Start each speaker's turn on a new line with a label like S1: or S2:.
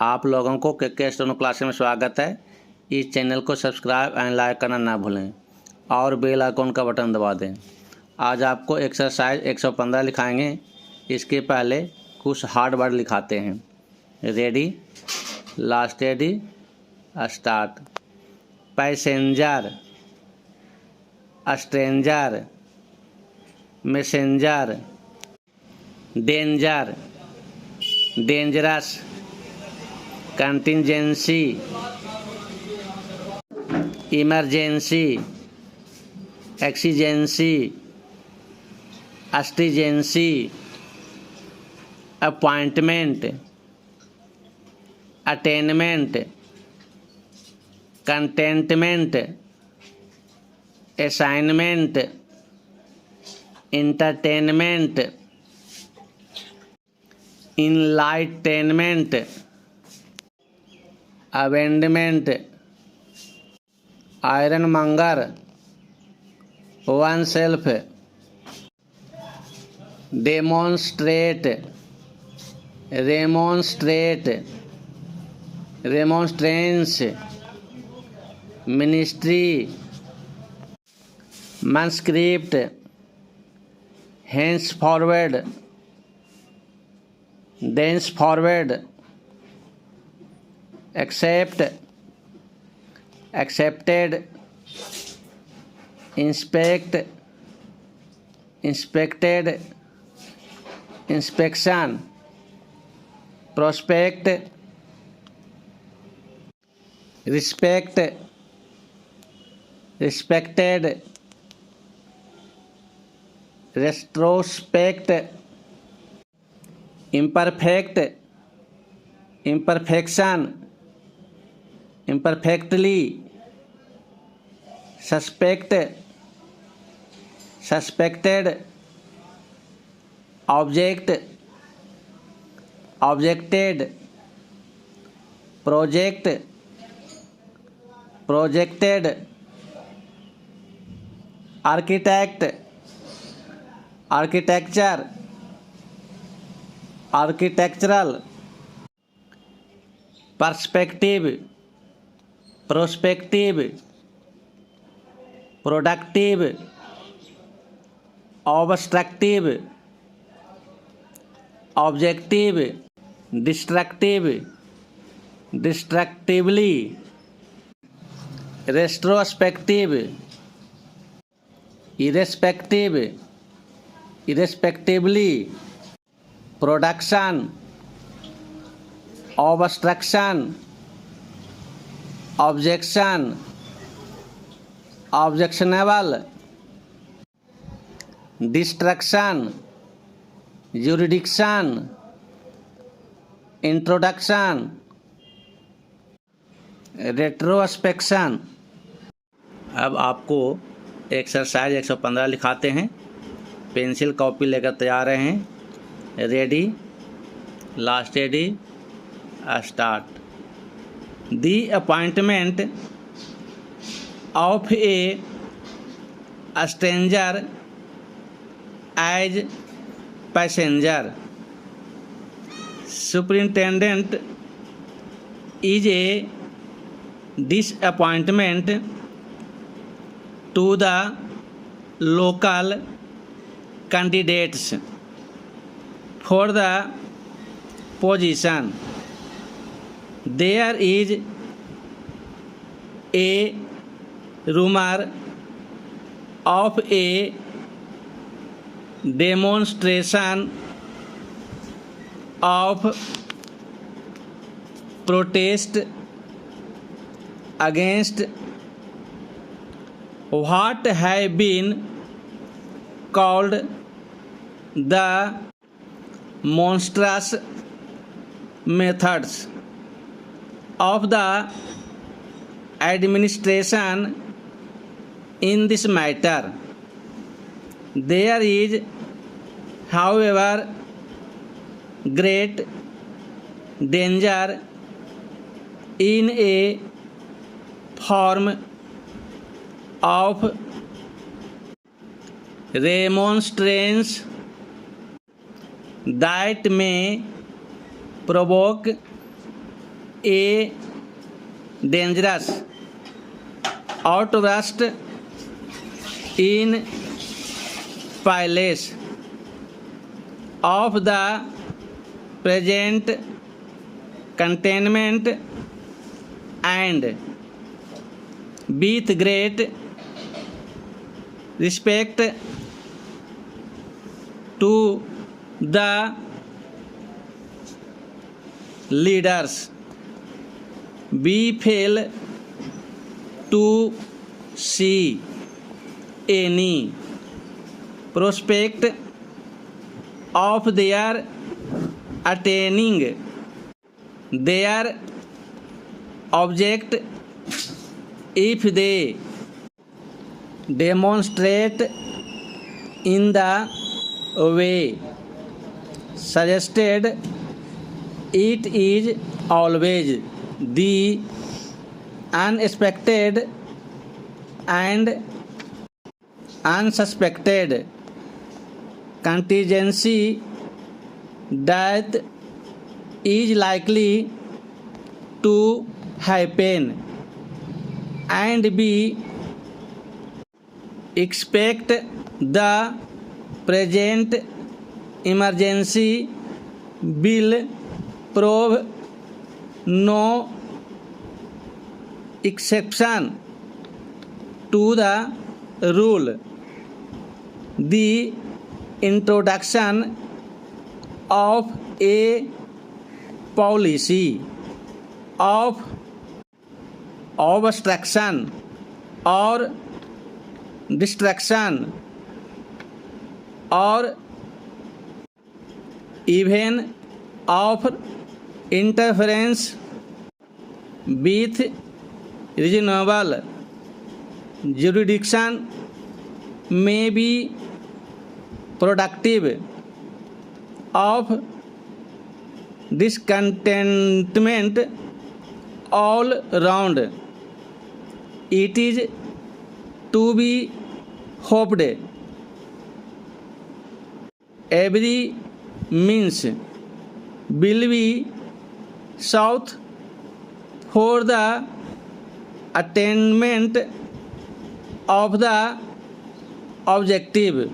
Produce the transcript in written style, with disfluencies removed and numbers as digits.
S1: आप लोगों को के स्टोनो क्लासेस में स्वागत है। इस चैनल को सब्सक्राइब एंड लाइक करना ना भूलें और बेल आइकन का बटन दबा दें। आज आपको एक्सरसाइज 115 लिखाएंगे। इसके पहले कुछ हार्ड वर्ड लिखाते हैं। Ready, last ready, start. Passenger, stranger, messenger, danger, dangerous, contingency, emergency, exigency, astringency, appointment, attainment, contentment, assignment, entertainment, enlightenment, amendment, ironmonger, oneself, demonstrate, remonstrate, remonstrance, ministry, manuscript, hence forward, thence forward, accept, accepted, inspect, inspected, inspection, prospect, respect, respected, retrospect, imperfect, imperfection, imperfectly, suspect, suspected, object, objected, project, projected, architect, architecture, architectural, perspective, prospective, productive, obstructive, objective, destructive, destructively, retrospective, irrespective, irrespectively, production, obstruction, objection, objectionable, destruction, jurisdiction, introduction, retrospection. अब आपको exercise 115 लिखाते हैं। Pencil copy लेकर तैयार रहें। Ready, last ready, start. The appointment of a stranger as passenger. Superintendent is a disappointment to the local candidates for the position. There is a rumor of a demonstration of protest against what have been called the monstrous methods of the administration in this matter. There is, however, great danger in a form of remonstrance that may provoke a dangerous outburst in palace of the present containment and with great respect to the leaders, we fail to see any prospect of their attaining their object if they demonstrate in the way suggested. It is always the unexpected and unsuspected contingency that is likely to happen, and we expect the present emergency will prove no exception to the rule. The introduction of a policy of obstruction or distraction or even of interference with reasonable jurisdiction may be productive of discontentment all round. It is to be hoped every means will be sought for the attainment of the objective.